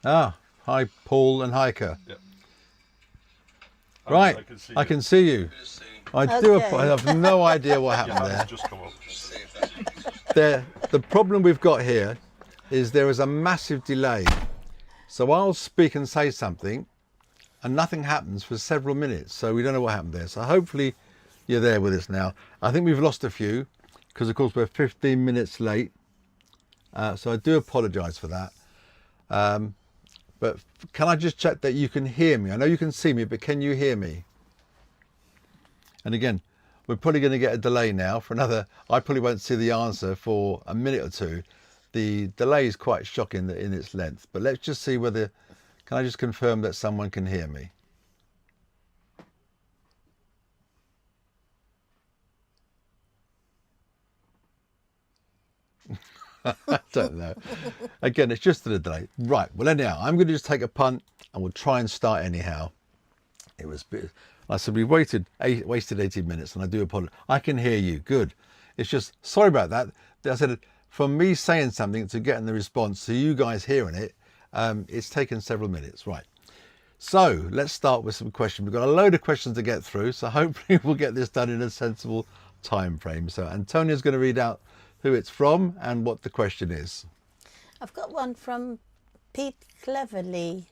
Ah, hi Paul and Hiker. Yep. Right, I can see you. I Okay. have no idea what Your happened hand's there. just come up. The problem we've got here is there is a massive delay. So I'll speak and say something and nothing happens for several minutes. So we don't know what happened there. So hopefully you're there with us now. I think we've lost a few because of course we're 15 minutes late. So I do apologise for that. But can I just check that you can hear me? I know you can see me, but can you hear me? And again, we're probably going to get a delay now for another, I probably won't see the answer for a minute or two. The delay is quite shocking in its length, but let's just see whether, can I just confirm that someone can hear me? I don't know. Again, it's just the delay. Right, well anyhow, I'm going to just take a punt and we'll try and start anyhow. It was, I said we wasted 18 minutes and I do apologize. I can hear you, good. It's just, sorry about that. I said, from me saying something to getting the response to you guys hearing it, it's taken several minutes, right. So let's start with some questions. We've got a load of questions to get through, so hopefully we'll get this done in a sensible time frame. So Antonia's going to read out who it's from and what the question is. I've got one from Pete Cleverly.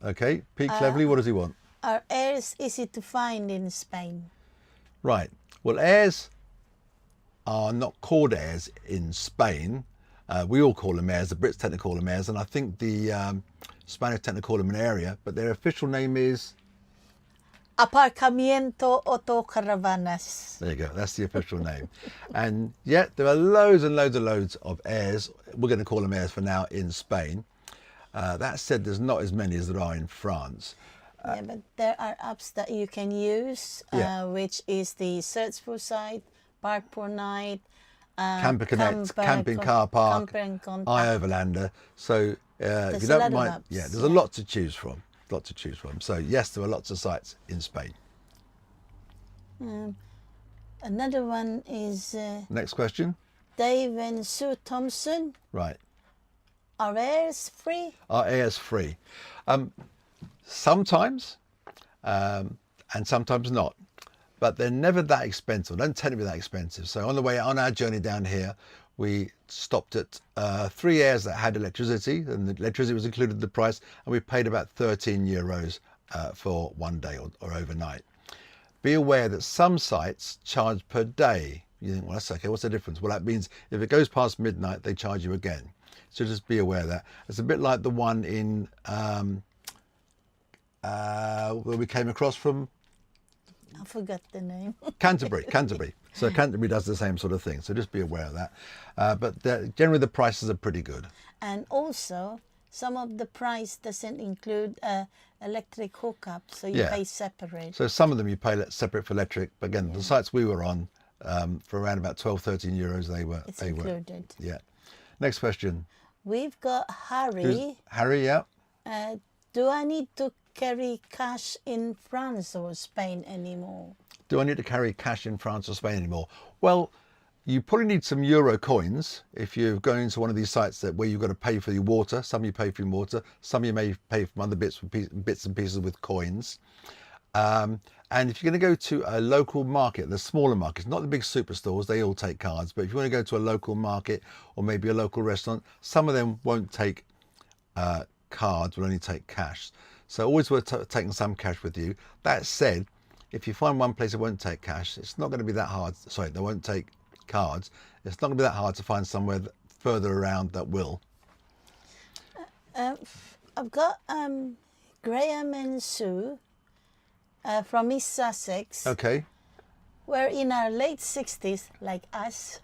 Okay, Pete Cleverly, what does he want? Are airs easy to find in Spain? Right, well airs are not called airs in Spain. We all call them airs, the Brits tend to call them airs, and I think the Spanish tend to call them an area, but their official name is? Aparcamiento Autocaravanas. There you go, that's the official name. And yet there are loads and loads of airs, we're going to call them airs for now, in Spain. That said, there's not as many as there are in France. Yeah, but there are apps that you can use, which is the Search for Site, Park for Night, Camper Connect, Camping Car Park, iOverlander. So if you don't mind, there's a lot to choose from. So yes, there are lots of sites in Spain. Another one is Next question. Dave and Sue Thompson. Right. Are airs free? Are airs free? Sometimes, and sometimes not. But they're never that expensive. They don't tend to be that expensive. So on the way on our journey down here, we stopped at 3 airs that had electricity, and the electricity was included in the price, and we paid about €13 for one day or overnight. Be aware that some sites charge per day. You think, well, that's okay, what's the difference? Well, that means if it goes past midnight, they charge you again. So just be aware of that. It's a bit like the one in where we came across from, I forgot the name. Canterbury. So Canterbury does the same sort of thing. So just be aware of that. But generally the prices are pretty good. And also, some of the price doesn't include electric hookup, so you pay separate. So some of them you pay separate for electric. But again, the sites we were on, for around about €12-13, they were. Included. Yeah. Next question. We've got Harry. Harry, yeah. Do I need to carry cash in France or Spain anymore? Do I need to carry cash in France or Spain anymore? Well, you probably need some euro coins if you're going into one of these sites where you've got to pay for your water. Some you pay for your water, some you may pay from other bits and pieces with coins. And if you're going to go to a local market, the smaller markets, not the big superstores, they all take cards. But if you want to go to a local market or maybe a local restaurant, some of them won't take cards, will only take cash. So always worth taking some cash with you. That said, if you find one place that won't take cash, it's not going to be that hard. Sorry, they won't take cards. It's not going to be that hard to find somewhere further around that will. I've got Graham and Sue from East Sussex. Okay. We're in our late 60s, like us.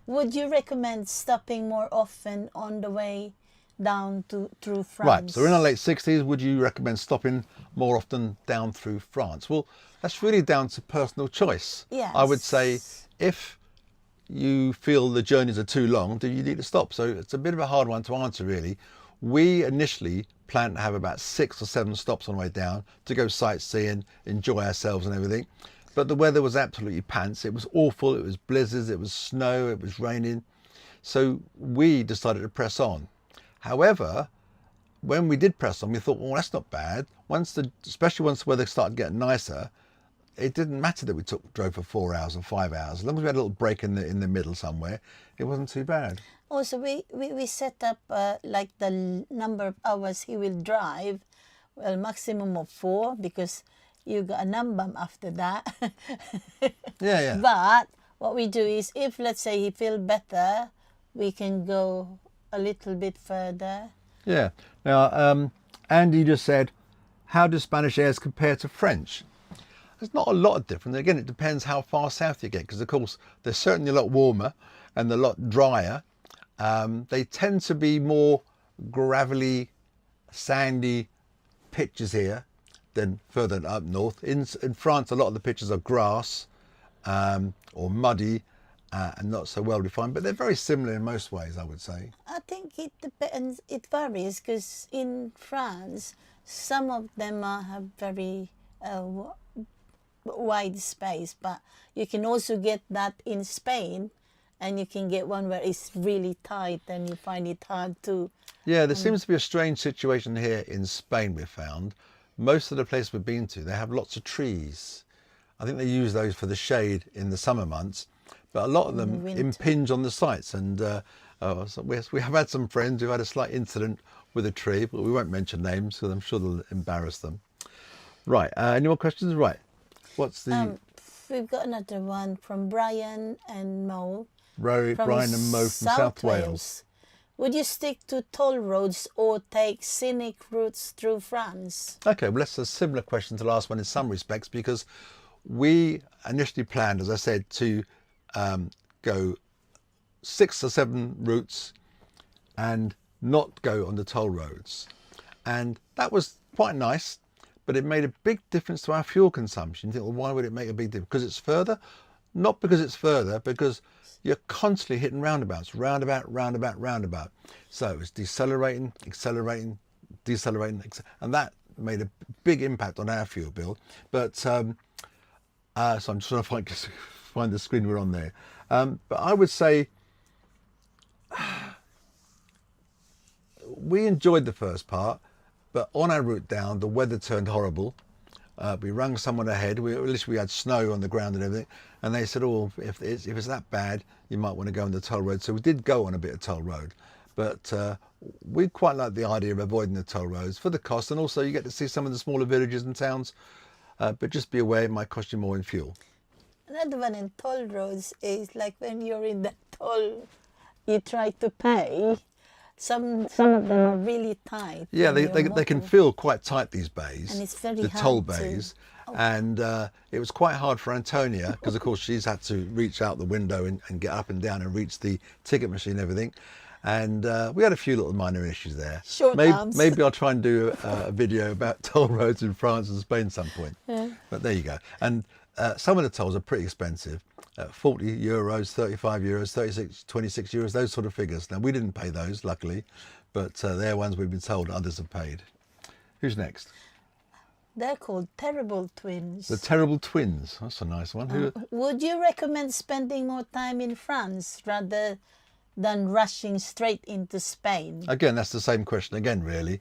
Would you recommend stopping more often on the way down through France? Right, so we're in our late 60s. Would you recommend stopping more often down through France? Well, that's really down to personal choice. Yes. I would say if you feel the journeys are too long, do you need to stop? So it's a bit of a hard one to answer, really. We initially planned to have about 6 or 7 stops on the way down to go sightseeing, enjoy ourselves and everything. But the weather was absolutely pants. It was awful. It was blizzards, it was snow, it was raining. So we decided to press on. However, when we did press on, we thought, well, that's not bad. Especially once the weather started getting nicer, it didn't matter that we drove for 4 hours or 5 hours. As long as we had a little break in the middle somewhere, it wasn't too bad. Also, we set up like the number of hours he will drive, well, maximum of 4, because you got a number after that. Yeah. But what we do is, if let's say he feel better, we can go a little bit further. Yeah. Now, Andy just said, how do Spanish airs compare to French? There's not a lot of difference. Again, it depends how far south you get, because of course they're certainly a lot warmer and a lot drier. They tend to be more gravelly, sandy pitches here than further up north. In France, a lot of the pitches are grass or muddy and not so well defined, but they're very similar in most ways, I would say. I think it depends. It varies, because in France, some of them have very wide space, but you can also get that in Spain, and you can get one where it's really tight and you find it hard to. Yeah, there seems to be a strange situation here in Spain, we've found. Most of the places we've been to, they have lots of trees. I think they use those for the shade in the summer months, but a lot of them impinge on the sites. And so we have had some friends who had a slight incident with a tree, but we won't mention names because I'm sure they'll embarrass them. Right, any more questions? Right, what's the... We've got another one from Brian and Mo. Brian and Mo from South Wales. Would you stick to toll roads or take scenic routes through France? Okay, well, that's a similar question to the last one in some respects, because we initially planned, as I said, to go 6 or 7 routes and not go on the toll roads. And that was quite nice, but it made a big difference to our fuel consumption. You think, well, why would it make a big difference? Because it's further? Not because it's further, because you're constantly hitting roundabouts, roundabout. So it was decelerating, accelerating, decelerating, and that made a big impact on our fuel bill. But so I'm just trying to find the screen we're on there. But I would say we enjoyed the first part, but on our route down, the weather turned horrible. We rang someone ahead. At least we had snow on the ground and everything, and they said, "Oh, if it's that bad, you might want to go on the toll road." So we did go on a bit of toll road, but we quite like the idea of avoiding the toll roads for the cost, and also you get to see some of the smaller villages and towns. But just be aware, it might cost you more in fuel. Another one in toll roads is like when you're in the toll, you try to pay. Some of them are really tight. Yeah, they can feel quite tight, these bays. And it's very the hard toll to- bays. And it was quite hard for Antonia, because of course she's had to reach out the window and get up and down and reach the ticket machine and everything. And we had a few little minor issues there. Short arms. Maybe I'll try and do a video about toll roads in France and Spain some point. Yeah. But there you go. And some of the tolls are pretty expensive. 40 euros, 35 euros, 36, 26 euros, those sort of figures. Now, we didn't pay those, luckily, but they're ones we've been told others have paid. Who's next? They're called Terrible Twins. The Terrible Twins. That's a nice one. Would you recommend spending more time in France rather than rushing straight into Spain? Again, that's the same question again, really.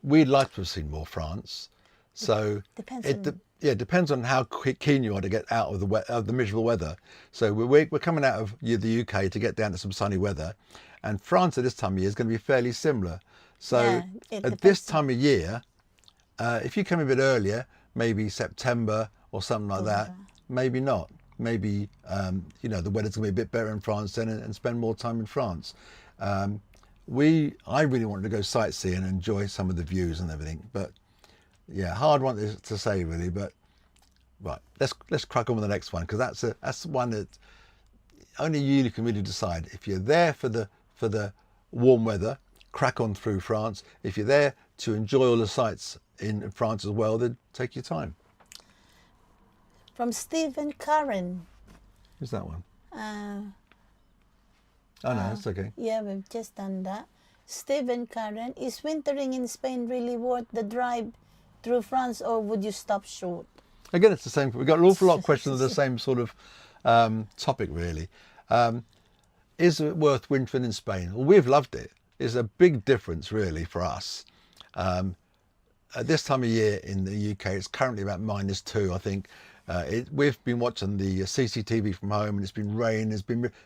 We'd like to have seen more France. So it depends on how keen you are to get out of the miserable weather. So we're coming out of the UK to get down to some sunny weather, and France at this time of year is going to be fairly similar. So Yeah, at this time of year, if you come a bit earlier, maybe September or something like that, maybe not. Maybe the weather's going to be a bit better in France then, and spend more time in France. I really wanted to go sightseeing and enjoy some of the views and everything, but yeah, hard one to say really. But right, let's crack on with the next one, because that's the one that only you can really decide. If you're there for the warm weather, crack on through France. If you're there to enjoy all the sights in France as well, then take your time. From Steve and Karen. Who's that one? Uh, Oh no, that's okay. Yeah, we've just done that. Steve and Karen, is wintering in Spain really worth the drive through France, or would you stop short? Again, it's the same. We've got an awful lot of questions of the same sort of topic, really. is it worth wintering in Spain? Well, we've loved it. It's a big difference really for us. At this time of year in the UK, it's currently about -2, I think. We've been watching the CCTV from home, and it's been rain. It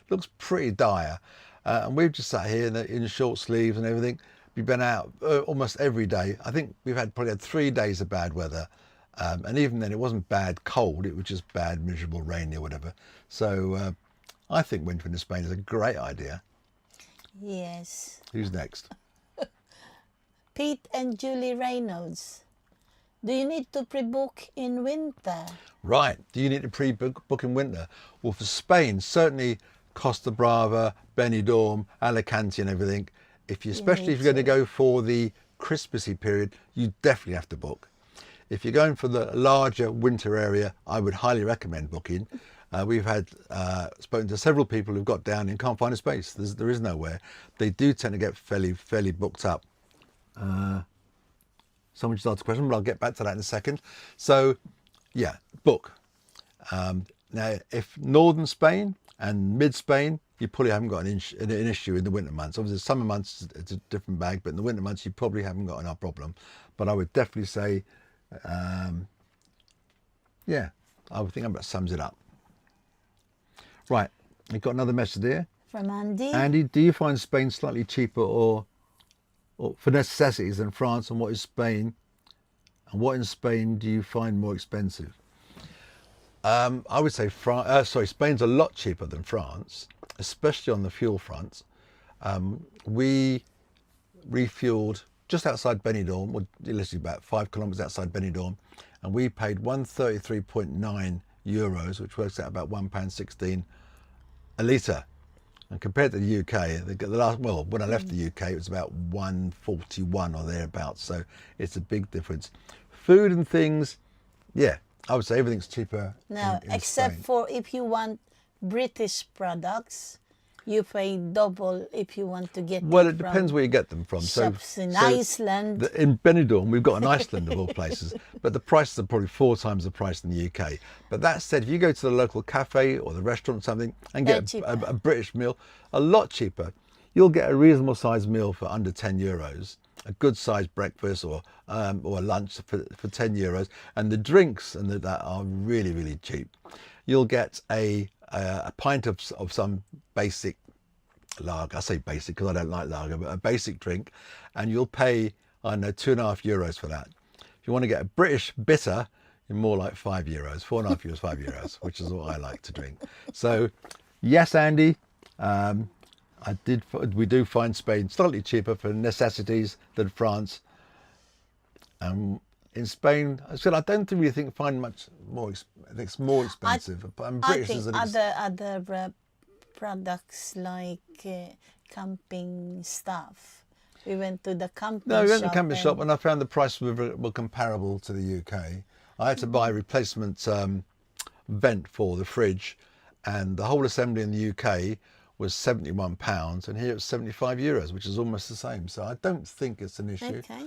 looks pretty dire, and we've just sat here in short sleeves and everything. We've been out almost every day. I think we've probably had 3 days of bad weather, and even then, it wasn't bad cold. It was just bad, miserable, rainy or whatever. So I think wintering in Spain is a great idea. Yes. Who's next? Pete and Julie Reynolds. Do you need to pre-book in winter? Right. Do you need to pre-book in winter? Well, for Spain, certainly Costa Brava, Benidorm, Alicante and everything. Especially if you're going to go for the Christmassy period, you definitely have to book. If you're going for the larger winter area, I would highly recommend booking. We've spoken to several people who've got down and can't find a space. There is nowhere. They do tend to get fairly booked up. Someone just asked a question, but I'll get back to that in a second. So, yeah, book. Now, if northern Spain and mid Spain, you probably haven't got an issue in the winter months. Obviously, summer months it's a different bag, but in the winter months you probably haven't got enough problem. But I would definitely say, yeah, I would think that sums it up. Right, we've got another message here. From Andy. Andy, do you find Spain slightly cheaper or for necessities than France, and what is Spain? And what in Spain do you find more expensive? I would say Spain's a lot cheaper than France, especially on the fuel front. We refueled just outside Benidorm, or literally about 5 kilometres outside Benidorm, and we paid €133.9, which works out about £1.16 a litre. And compared to the UK, when I left the UK, it was about 141 or thereabouts. So it's a big difference. Food and things, yeah, I would say everything's cheaper. No, except Spain. for if you want British products, you pay double if you want to get. Well, it depends where you get them from. Shops in Iceland. In Benidorm, we've got an Iceland of all places, but the prices are probably 4 times the price in the UK. But that said, if you go to the local cafe or the restaurant or something and get a British meal, a lot cheaper, you'll get a reasonable sized meal for under €10, a good sized breakfast or a lunch for €10, and the drinks and that are really cheap. You'll get a pint of some basic lager. I say basic because I don't like lager, but a basic drink, and you'll pay, I don't know, €2.50 for that. If you want to get a British bitter, you're more like €5, €4.50, €5, which is what I like to drink. So, yes, Andy, we do find Spain slightly cheaper for necessities than France. In Spain, I said I don't really find much more. I think it's more expensive. I think other products like camping stuff. We went to the camping shop. No, we went to the camping shop and I found the prices were comparable to the UK. I had to buy a replacement vent for the fridge, and the whole assembly in the UK was £71, and here it's €75, which is almost the same. So I don't think it's an issue. Okay.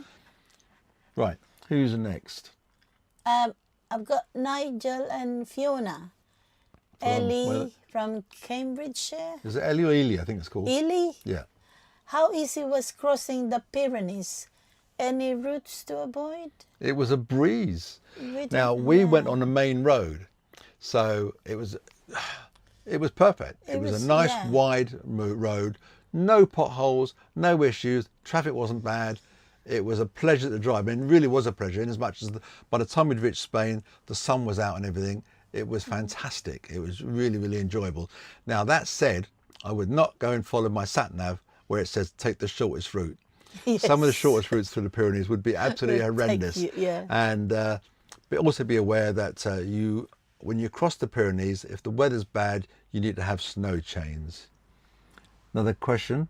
Right, who's next? I've got Nigel and Fiona. Ellie from Cambridgeshire. Is it Ellie or Ely? I think it's called. Ely? Yeah. How easy was crossing the Pyrenees? Any routes to avoid? It was a breeze. Now we went on the main road, so it was perfect. It was a nice wide road, no potholes, no issues. Traffic wasn't bad. It was a pleasure to drive. I mean, it really was a pleasure. In as much as by the time we'd reached Spain, the sun was out and everything. It was fantastic. It was really enjoyable. Now that said, I would not go and follow my sat nav where it says take the shortest route. Yes. Some of the shortest routes through the Pyrenees would be absolutely horrendous. And but also be aware that when you cross the Pyrenees, if the weather's bad, you need to have snow chains. Another question: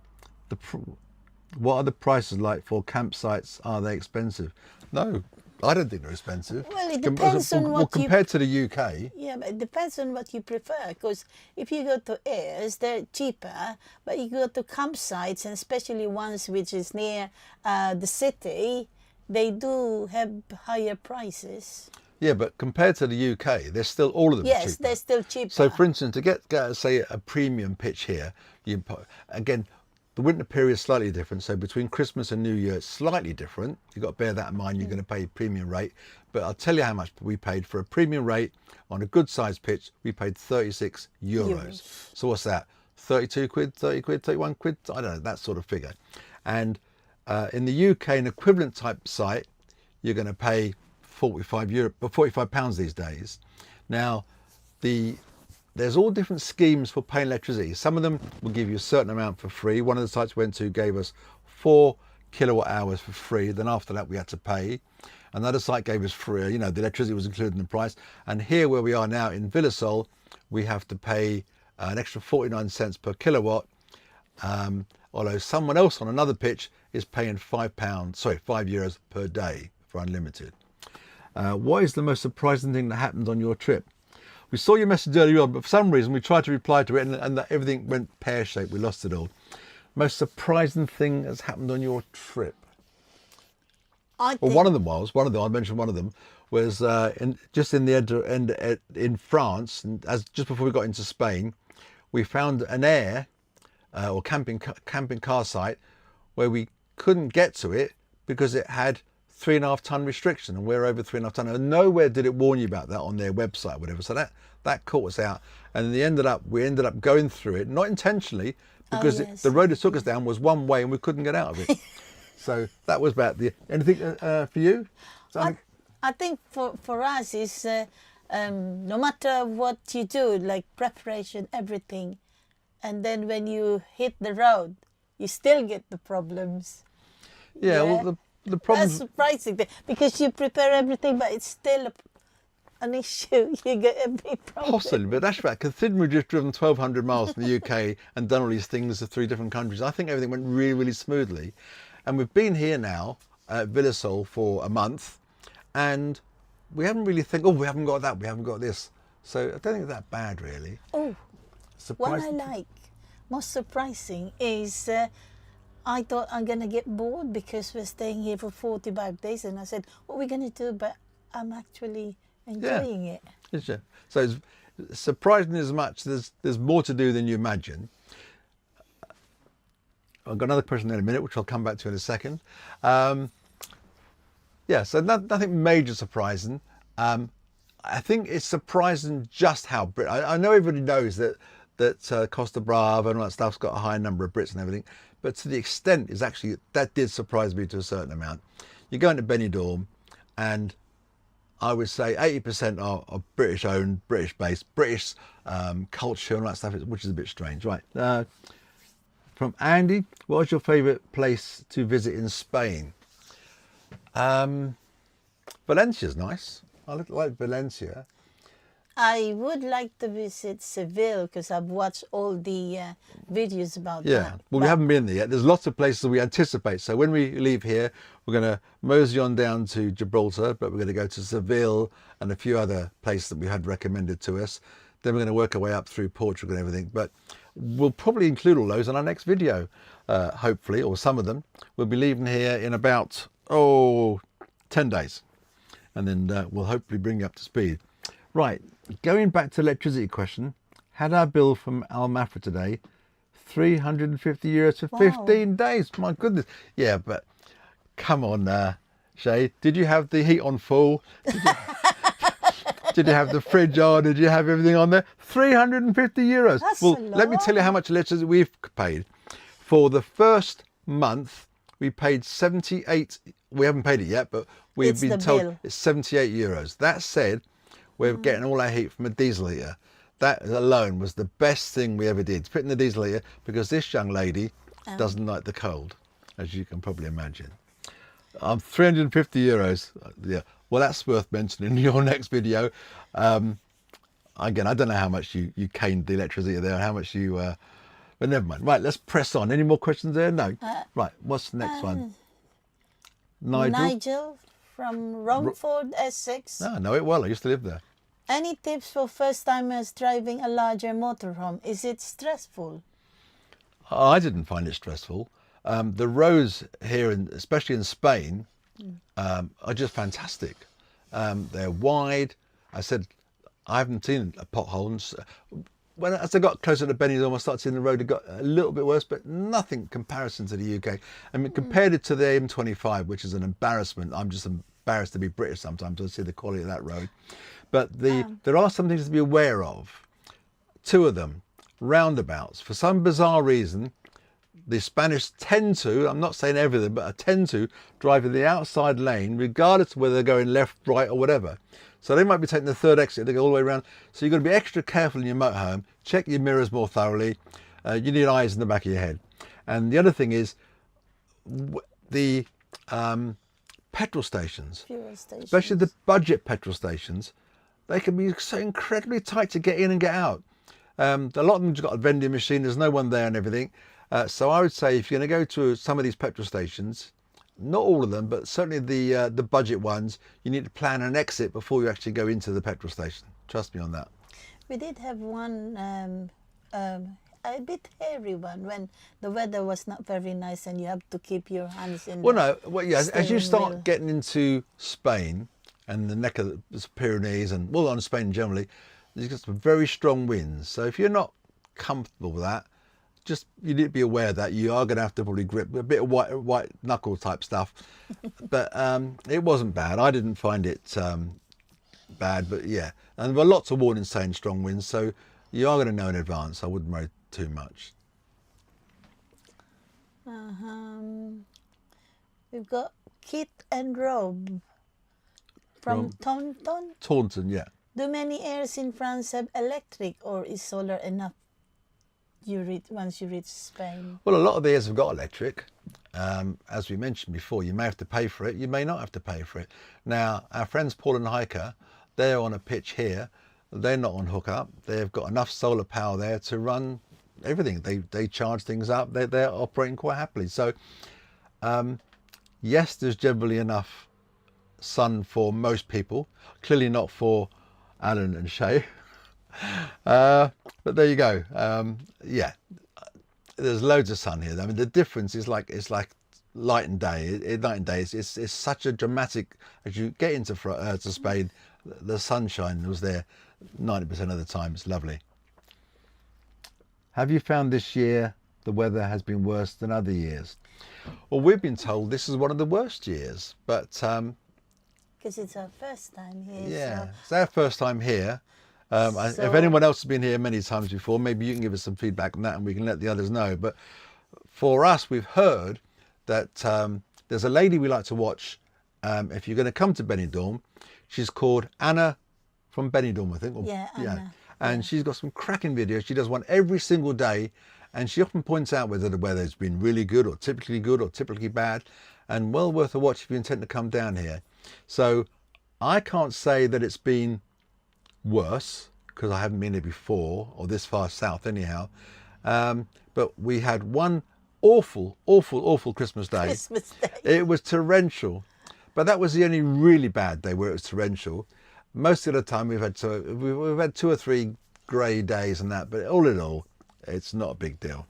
what are the prices like for campsites? Are they expensive? No, I don't think they're expensive. Well, it depends on what compared to the UK. Yeah, but it depends on what you prefer. Because if you go to airs, they're cheaper. But you go to campsites, and especially ones which is near the city, they do have higher prices. Yeah, but compared to the UK, they're still all of them are Yes, cheaper. they're still cheaper. So, for instance, to get say a premium pitch here, again, the winter period is slightly different. So between Christmas and New Year, it's slightly different. You've got to bear that in mind. You're going to pay a premium rate. But I'll tell you how much we paid for a premium rate on a good sized pitch. We paid 36 euros. So what's that? 32 quid, 30 quid, 31 quid? I don't know, that sort of figure. And in the UK, an equivalent type site, you're going to pay 45 pounds these days. Now, there's all different schemes for paying electricity. Some of them will give you a certain amount for free. One of the sites we went to gave us 4 kilowatt hours for free. Then after that, we had to pay. Another site gave us free. You know, the electricity was included in the price. And here, where we are now in Villasol, we have to pay an extra 49 cents per kilowatt. Although someone else on another pitch is paying €5 per day for unlimited. What is the most surprising thing that happened on your trip? We saw your message earlier on, but for some reason we tried to reply to it and everything went pear-shaped. We lost it all. Most surprising thing that's happened on your trip? I mentioned one of them was in France, and just before we got into Spain, we found an or camping car site where we couldn't get to it because it had 3.5 ton restriction, and we're over 3.5 ton. And nowhere did it warn you about that on their website or whatever. So that caught us out, and we ended up going through it, not intentionally, because the road it took us down was one way and we couldn't get out of it. So that was about anything for you? I think for us is no matter what you do, like preparation, everything, and then when you hit the road, you still get the problems. Yeah. Well, the problem. That's surprising because you prepare everything, but it's still an issue. You get a big problem. Possibly, but that's right. Considering we've just driven 1,200 miles from the UK and done all these things to 3 different countries, I think everything went really, really smoothly. And we've been here now at Villasol for a month, and we haven't really we haven't got that, we haven't got this. So I don't think it's that bad, really. Oh, what I like most surprising is I thought I'm going to get bored because we're staying here for 45 days. And I said, what are we going to do? But I'm actually enjoying it. So it's surprising as much. There's more to do than you imagine. I've got another question in a minute, which I'll come back to in a second. So nothing major surprising. I think it's surprising just how I know everybody knows that Costa Brava and all that stuff's got a high number of Brits and everything, but to the extent that did surprise me to a certain amount. You go into Benidorm, and I would say 80% are British owned, British based, British culture and all that stuff, which is a bit strange, right? From Andy, what was your favourite place to visit in Spain? Valencia's nice. I like Valencia. I would like to visit Seville because I've watched all the videos about that. Yeah, well, we haven't been there yet. There's lots of places we anticipate. So when we leave here, we're going to mosey on down to Gibraltar, but we're going to go to Seville and a few other places that we had recommended to us. Then we're going to work our way up through Portugal and everything. But we'll probably include all those in our next video, hopefully, or some of them. We'll be leaving here in about, 10 days. And then we'll hopefully bring you up to speed. Right, going back to electricity question, had our bill from Al Mafra today, €350 for 15 days. My goodness. Yeah, but come on, Shay. Did you have the heat on full? Did you have the fridge on? Did you have everything on there? €350. That's well, a lot. let me tell you how much electricity we've paid. For the first month, we paid 78. We haven't paid it yet, but we've been told it's €78. That said, we're getting all our heat from a diesel heater. That alone was the best thing we ever did, putting the diesel heater, because this young lady doesn't like the cold, as you can probably imagine. €350. Yeah, well, that's worth mentioning in your next video. Again, I don't know how much you caned the electricity there and how much you... but never mind. Right, let's press on. Any more questions there? No. Right, what's the next one? Nigel from Romford, Essex. No, I know it well. I used to live there. Any tips for first-timers driving a larger motorhome? Is it stressful? I didn't find it stressful. The roads here, especially in Spain, are just fantastic. They're wide. I said, I haven't seen a pothole. As I got closer to Benidorm, I started seeing the road had got a little bit worse, but nothing in comparison to the UK. I mean, compared it to the M25, which is an embarrassment. I'm just embarrassed to be British sometimes. I see the quality of that road. But there are some things to be aware of. Two of them, roundabouts. For some bizarre reason, the Spanish tend to, I'm not saying everything, but I tend to drive in the outside lane, regardless of whether they're going left, right, or whatever. So they might be taking the third exit, they go all the way around. So you've got to be extra careful in your motorhome, check your mirrors more thoroughly. You need eyes in the back of your head. And the other thing is the petrol stations, Fuel stations. especially the budget petrol stations, they can be so incredibly tight to get in and get out. A lot of them have got a vending machine, there's no one there and everything. So I would say if you're going to go to some of these petrol stations, not all of them, but certainly the budget ones, you need to plan an exit before you actually go into the petrol station. Trust me on that. We did have one a bit hairy one when the weather was not very nice and you have to keep your hands in. Well, no, well, yeah. As you steering start wheel. getting into Spain and the neck of the Pyrenees and on Spain generally, there's got some very strong winds. So if you're not comfortable with that, just you need to be aware that you are going to have to probably grip a bit of white knuckle type stuff. But it wasn't bad. I didn't find it bad, but yeah. And there were lots of warnings saying strong winds, so you are going to know in advance. I wouldn't worry too much. We've got Kit and Rob from Taunton. Taunton, yeah. Do many areas in France have electric, or is solar enough? Once you reach Spain. Well, a lot of the areas have got electric. As we mentioned before, you may have to pay for it, you may not have to pay for it. Now, our friends Paul and Hiker, they're on a pitch here. They're not on hookup. They've got enough solar power there to run everything. They charge things up. They're operating quite happily. So, yes, there's generally enough sun for most people. Clearly not for Alan and Shay. But there you go. Yeah, there's loads of sun here. I mean, the difference is it's like light and day. Night and day. It's such a dramatic. As you get into to Spain, the sunshine was there 90% of the time. It's lovely. Have you found this year the weather has been worse than other years? Well, we've been told this is one of the worst years, but Because it's our first time here. yeah, So it's our first time here. If anyone else has been here many times before, maybe you can give us some feedback on that and we can let the others know. But for us, we've heard that there's a lady we like to watch if you're going to come to Benidorm. She's called Anna from Benidorm, I think. Yeah, Anna. And she's got some cracking videos. She does one every single day. And she often points out whether the weather's been really good or typically bad. And well worth a watch if you intend to come down here. So I can't say that it's been worse because I haven't been here before or this far south anyhow. But we had one awful Christmas Day. Christmas Day. It was torrential, but that was the only really bad day where it was torrential. Most of the time we've had two or three grey days and that, but all in all, it's not a big deal.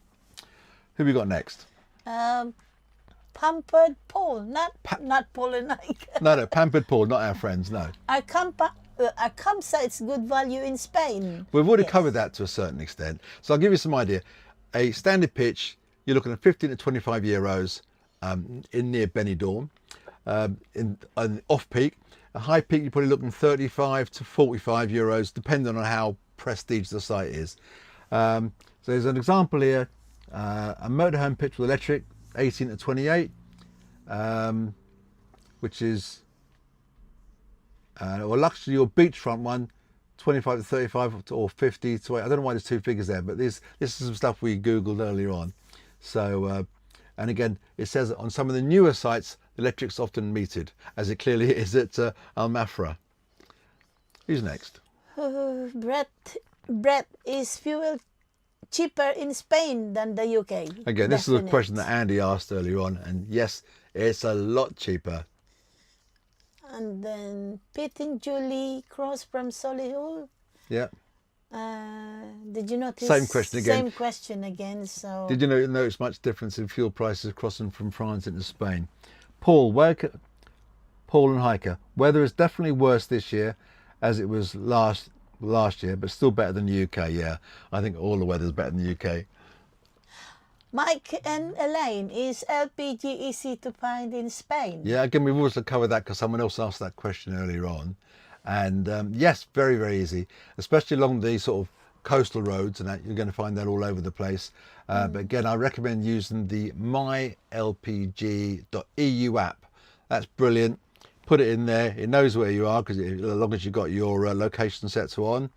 Who we got next? Pampered Paul, not Paul and Ike. No, Pampered Paul, not our friends, no. Our campsite's good value in Spain. We've already covered that to a certain extent. So I'll give you some idea. A standard pitch, you're looking at 15 to 25 euros in near Benidorm. In off-peak. A high peak, you're probably looking 35 to 45 euros, depending on how prestige the site is. So there's an example here, a motorhome pitch with electric, 18 to 28, which is or luxury or beachfront one, 25 to 35 or 50 to 8. I don't know why there's two figures there, but this is some stuff we Googled earlier on. So, and again, it says on some of the newer sites, the electric's often metered, as it clearly is at Al Mafra. Who's next? Brett, is fuel cheaper in Spain than the UK? Again, this is a question that Andy asked earlier on, and yes, it's a lot cheaper. And then Pete and Julie Cross from Solihull. Yeah. Did you notice? Same question again. Same question again. So. Did you notice much difference in fuel prices crossing from France into Spain? Paul, Paul and Hiker. Weather is definitely worse this year as it was last year, but still better than the UK. Yeah, I think all the weather's better than the UK. Mike and Elaine, is LPG easy to find in Spain? Yeah, again, we've also covered that because someone else asked that question earlier on. And yes, very, very easy, especially along the sort of coastal roads, and that you're going to find that all over the place. But again, I recommend using the mylpg.eu app. That's brilliant. Put it in there. It knows where you are because as long as you've got your location set to on.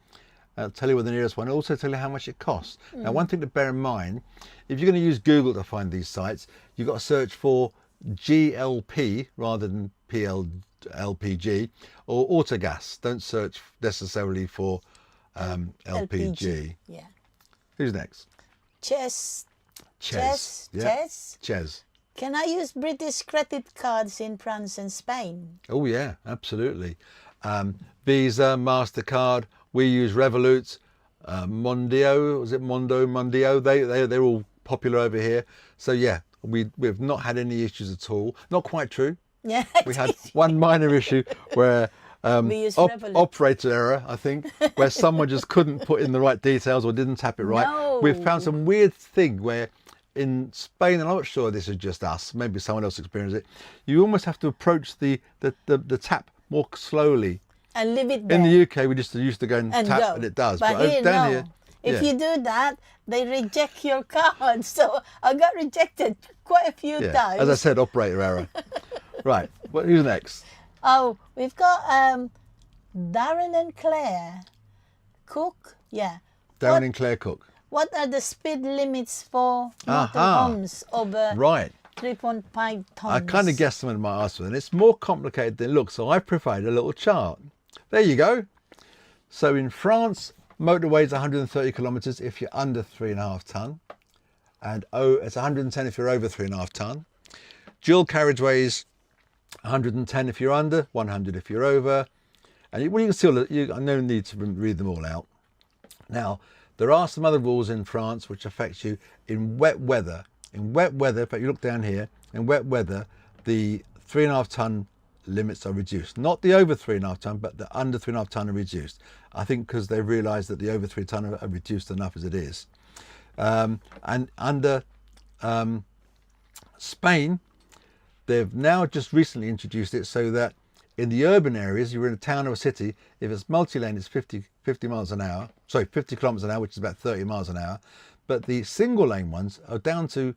It'll tell you where the nearest one. It'll also tell you how much it costs. Now, one thing to bear in mind, if you're going to use Google to find these sites, you've got to search for GLP rather than LPG or autogas. Don't search necessarily for LPG. Yeah. Who's next? Ches. Yeah. Ches. Can I use British credit cards in France and Spain? Oh yeah, absolutely. Visa, MasterCard. We use Revolut, Mondio. Was it Mondio? They're all popular over here. So yeah, we've not had any issues at all. Not quite true. Yeah. We had one minor issue where We use Revolut. operator error, I think, where someone just couldn't put in the right details or didn't tap it right. No. We've found some weird thing where in Spain, and I'm not sure this is just us, maybe someone else experienced it, you almost have to approach the tap more slowly. And leave it there. In the UK, we just used to go and tap, go. and it does. But here, down no. here, If yeah. you do that, they reject your card. So I got rejected quite a few times. As I said, operator error. Right, who's next? Oh, we've got Darren and Claire Cook. Yeah. Darren and Claire Cook. What are the speed limits for Aha. motorhomes over Right. 3.5 tons? I kind of guessed someone might ask for it, and it's more complicated than it looks, so I provided a little chart. There you go. So in France, motorway is 130 kilometres if you're under 3.5 tonne, and it's 110 if you're over 3.5 tonne. Dual carriageways, 110 if you're under, 100 if you're over, and you can still, no need to read them all out. Now, there are some other rules in France which affect you in wet weather. In wet weather, in fact, you look down here, in wet weather, the 3.5 tonne limits are reduced. Not the over 3.5 tonne, but the under 3.5 tonne are reduced. I think because they've realised that the over 3 tonne are reduced enough as it is. And under Spain, they've now just recently introduced it so that in the urban areas, you're in a town or a city, if it's multi-lane, it's 50 miles an hour. Sorry, 50 kilometres an hour, which is about 30 miles an hour. But the single lane ones are down to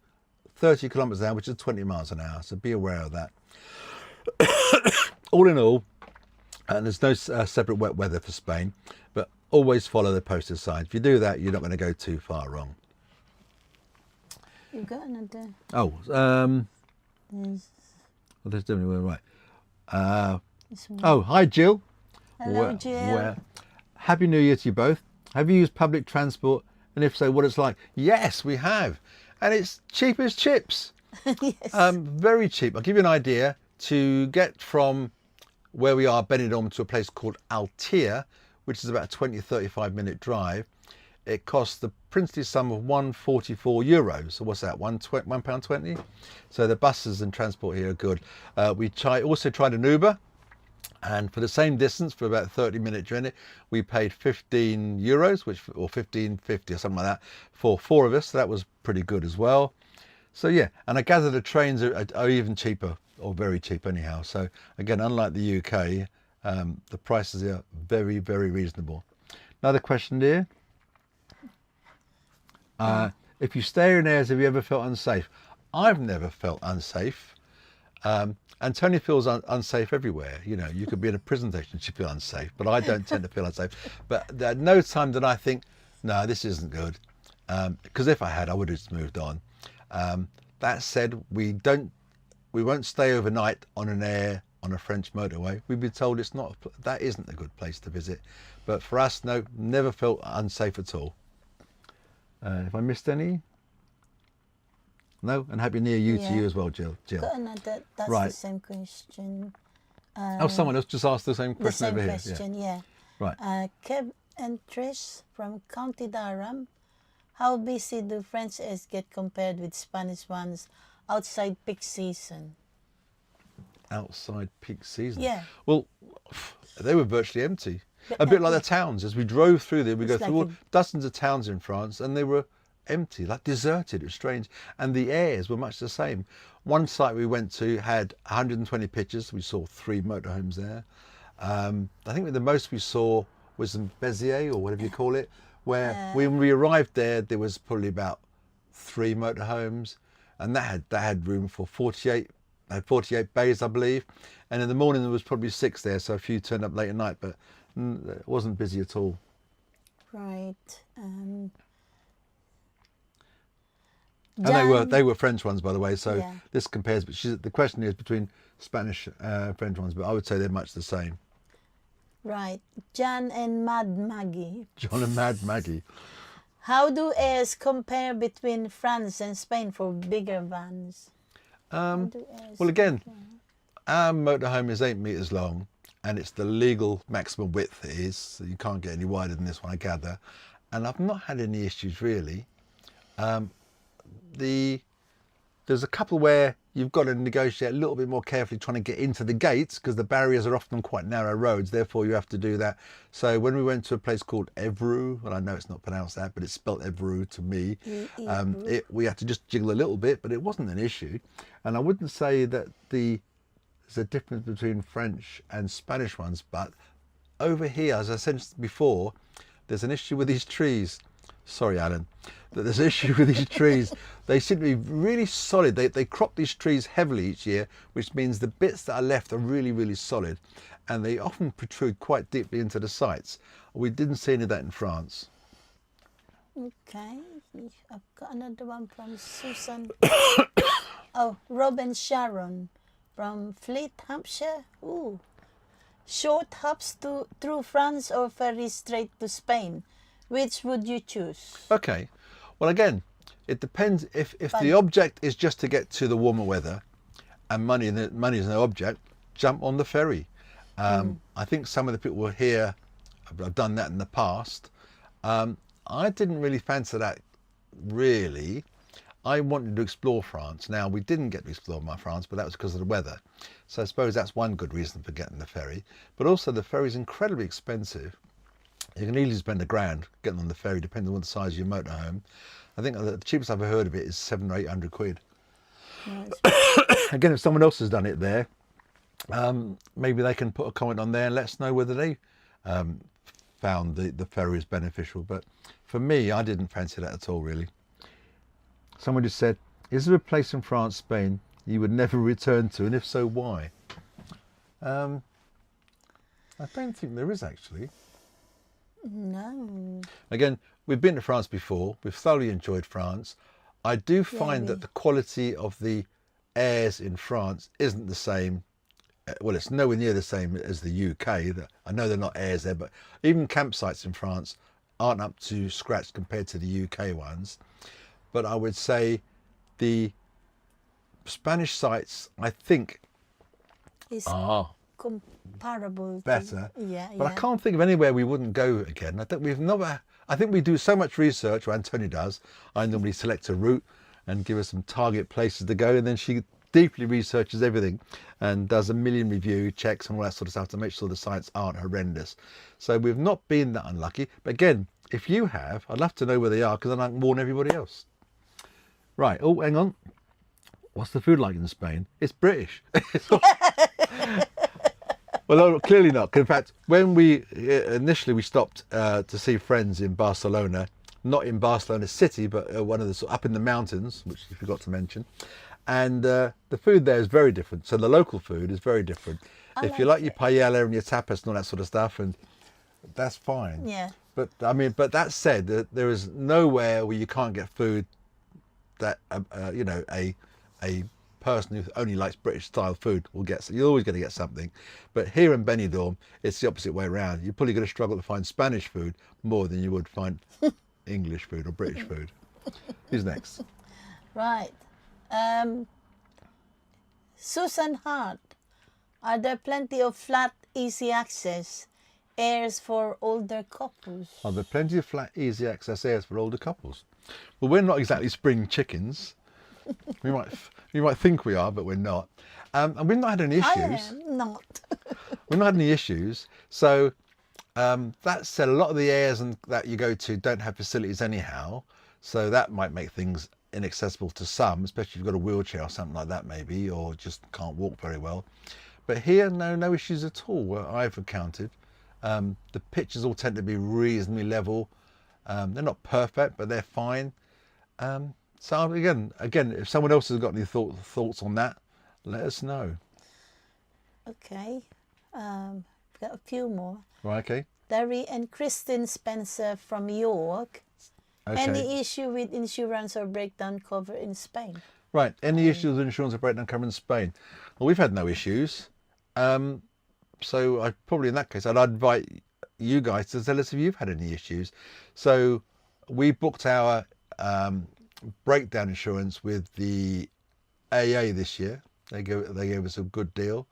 30 kilometres an hour, which is 20 miles an hour. So be aware of that. All in all, and there's no separate wet weather for Spain, but always follow the posted signs. If you do that, you're not going to go too far wrong. You've got another. Oh, There's there's definitely right. this one. Oh, hi Jill. Hello, Jill. Happy New Year to you both. Have you used public transport? And if so, what it's like? Yes, we have. And it's cheap as chips. Yes. Very cheap. I'll give you an idea. To get from where we are, Benidorm, to a place called Altea, which is about a 35 minute drive, it costs the princely sum of €144. So what's that, £1.20? So the buses and transport here are good. We also tried an Uber, and for the same distance, for about a 30-minute journey, we paid €15, or $15.50 or something like that, for 4 of us. So that was pretty good as well. So yeah, and I gather the trains are even cheaper, or very cheap anyhow. So again, unlike the UK, the prices are very, very reasonable. Another question here. If you stay in areas, have you ever felt unsafe? I've never felt unsafe. And Tony feels unsafe everywhere. You know, you could be in a prison station and you feel unsafe, but I don't tend to feel unsafe. But there are no time that I think, no, this isn't good. Because if I had, I would have just moved on. That said, we won't stay overnight on a French motorway. We've been told that isn't a good place to visit. But for us, no, never felt unsafe at all. If I missed any? No? And Happy New Year to you as well, Jill. Got another, that's Right. the same question. Someone else just asked the same The question same over question, here. yeah. Right. Kev and Trish from County Durham. How busy do French airs get compared with Spanish ones outside peak season? outside peak season. Yeah. Well, they were virtually empty. But A bit like yeah. the towns. As we drove through there, we go It's through like all, dozens of towns in France, and they were empty, like deserted. It was strange. And the airs were much the same. One site we went to had 120 pictures. We saw 3 motorhomes there. I think the most we saw was in Béziers, or whatever you call it, where when we arrived there was probably about 3 motorhomes, and that had room for 48. Had 48 bays, I believe, and in the morning there was probably 6 there, so a few turned up late at night, but it wasn't busy at all. Right. And they were French ones, by the way, so Yeah. this compares, but the question is between Spanish French ones, but I would say they're much the same. Right. Jan and Mad Maggie. John and Mad Maggie. How do airs compare between France and Spain for bigger vans? Well, again, our motorhome is 8 metres long, and it's the legal maximum width it is, so you can't get any wider than this one, I gather. And I've not had any issues really. There's a couple where you've got to negotiate a little bit more carefully trying to get into the gates, because the barriers are often quite narrow roads, therefore you have to do that. So when we went to a place called Évreux, well, I know it's not pronounced that, but it's spelt Évreux to me, we had to just jiggle a little bit, but it wasn't an issue. And I wouldn't say that there's a difference between French and Spanish ones, but over here, as I said before, there's an issue with these trees. Sorry, Alan, that there's an issue with these trees. They seem to be really solid. They crop these trees heavily each year, which means the bits that are left are really, really solid, and they often protrude quite deeply into the sites. We didn't see any of that in France. Okay. I've got another one from Susan. Oh, Rob and Sharon from Fleet, Hampshire. Ooh. Short hops through France or ferry straight to Spain. Which would you choose? Okay. Well, again, it depends. If the object is just to get to the warmer weather, and money is no object, jump on the ferry. I think some of the people here have done that in the past. I didn't really fancy that, really. I wanted to explore France. Now, we didn't get to explore France, but that was because of the weather. So I suppose that's one good reason for getting the ferry. But also the ferry is incredibly expensive. You can easily spend £1,000 getting on the ferry, depending on the size of your motorhome. I think the cheapest I've ever heard of it is 700 or 800 quid. Yes. Again, if someone else has done it there, maybe they can put a comment on there and let us know whether they found the ferry is beneficial. But for me, I didn't fancy that at all, really. Someone just said, is there a place in France, Spain you would never return to, and if so, why? I don't think there is, actually. No. Again, we've been to France before. We've thoroughly enjoyed France. I do find that the quality of the airs in France isn't the same. Well, it's nowhere near the same as the UK. I know they're not airs there, but even campsites in France aren't up to scratch compared to the UK ones. But I would say the Spanish sites, I think, It's are comparable. better. Yeah, But I can't think of anywhere we wouldn't go again. I think we do so much research, or Antonia does. I normally select a route and give her some target places to go, and then she deeply researches everything and does a million review checks and all that sort of stuff to make sure the sites aren't horrendous. So we've not been that unlucky. But again, if you have, I'd love to know where they are, because then I can warn everybody else. Right. Oh, hang on. What's the food like in Spain? It's British. Well, no, clearly not. In fact, when we initially stopped to see friends in Barcelona, not in Barcelona city, but one of the up in the mountains, which you forgot to mention, and the food there is very different. So the local food is very different. If you like your paella and your tapas and all that sort of stuff, and that's fine. Yeah. But I mean, but that said, there is nowhere where you can't get food that you know, a person who only likes British style food will get. So you're always going to get something. But here in Benidorm, it's the opposite way around. You're probably going to struggle to find Spanish food more than you would find English food or British food. Who's next? Right. Susan Hart. Are there plenty of flat, easy access airs for older couples? Are there plenty of flat, easy access airs for older couples? Well, we're not exactly spring chickens. We might think we are, but we're not. And we've not had any issues. I am not. We've not had any issues. So that said, a lot of the airs that you go to don't have facilities anyhow. So that might make things inaccessible to some, especially if you've got a wheelchair or something like that maybe, or just can't walk very well. But here, no issues at all where I've encountered. The pitches all tend to be reasonably level. They're not perfect, but they're fine. So again, if someone else has got any thoughts on that, let us know. Okay. Got a few more. Right, okay. Larry and Kristen Spencer from York. Okay. Any issue with insurance or breakdown cover in Spain? Right. Any issues with insurance or breakdown cover in Spain? Well, we've had no issues. So I probably in that case, I'd invite you guys to tell us if you've had any issues. So we booked our breakdown insurance with the AA this year. They gave us a good deal.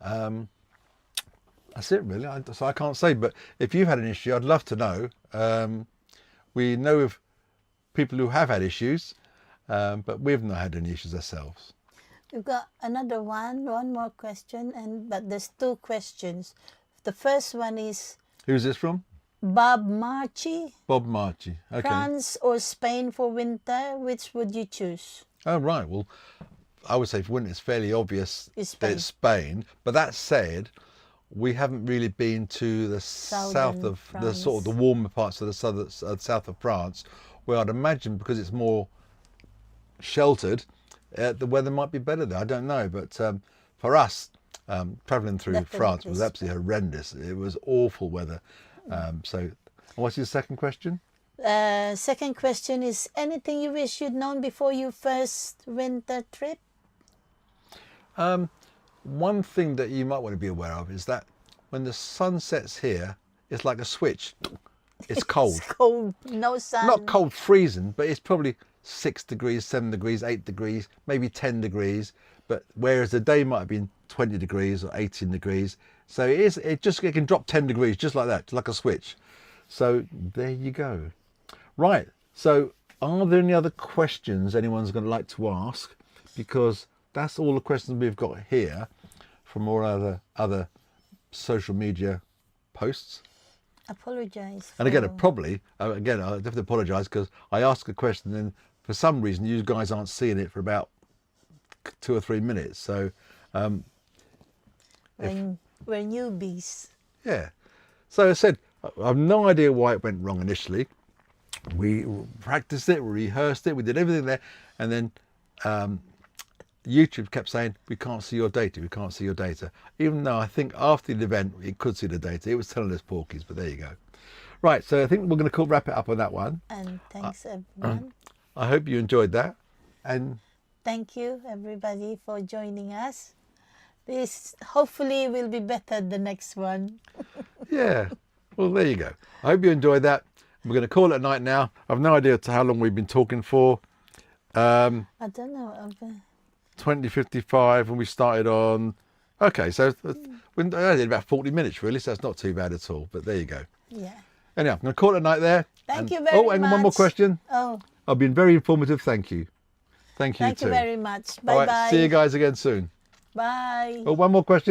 That's it really. So I can't say, but if you've had an issue, I'd love to know. We know of people who have had issues, but we've not had any issues ourselves. We've got another one more question, but there's two questions. The first one is Who's this from? Bob Marchi. Bob Marchi. Okay. France or Spain for winter, which would you choose? Oh, right. Well, I would say for winter, it's fairly obvious It's that it's Spain. But that said, we haven't really been to the south of the sort of the warmer parts of the south of France, where I'd imagine because it's more sheltered, the weather might be better there. I don't know, but for us, travelling through Definitely France was Spain. absolutely horrendous. It was awful weather. So, what's your second question? Second question is anything you wish you'd known before your first winter trip? One thing that you might want to be aware of is that when the sun sets here, it's like a switch. It's cold. It's cold, no sun. Not cold freezing, but it's probably 6 degrees, 7 degrees, 8 degrees, maybe 10 degrees. But whereas the day might have been 20 degrees or 18 degrees. So it can drop 10 degrees just like that, like a switch. So there you go. Right. So are there any other questions anyone's going to like to ask? Because that's all the questions we've got here from all other social media posts. Apologise. And again, I have to apologise because I ask a question and for some reason you guys aren't seeing it for about 2 or 3 minutes. So we're newbies. yeah. So I said, I have no idea why it went wrong initially. We practiced it, we rehearsed it, we did everything there, and then YouTube kept saying, we can't see your data, we can't see your data. Even though I think after the event, we could see the data. It was telling us porkies, but there you go. Right, so I think we're going to wrap it up on that one. And thanks everyone. I hope you enjoyed that. And Thank you everybody for joining us. This hopefully will be better the next one. yeah, well, there you go. I hope you enjoyed that. We're going to call it a night now. I've no idea how long we've been talking for. I don't know. 20:55 and we started on... Okay, so we did about 40 minutes really, so it's not too bad at all. But there you go. Yeah. Anyhow, I'm going to call it a night there. Thank you very much. Oh, and one more question. Oh, I've been very informative. Thank you. Thank you thank too. you very much. All Bye right, bye. see you guys again soon. Bye. Oh, one more question.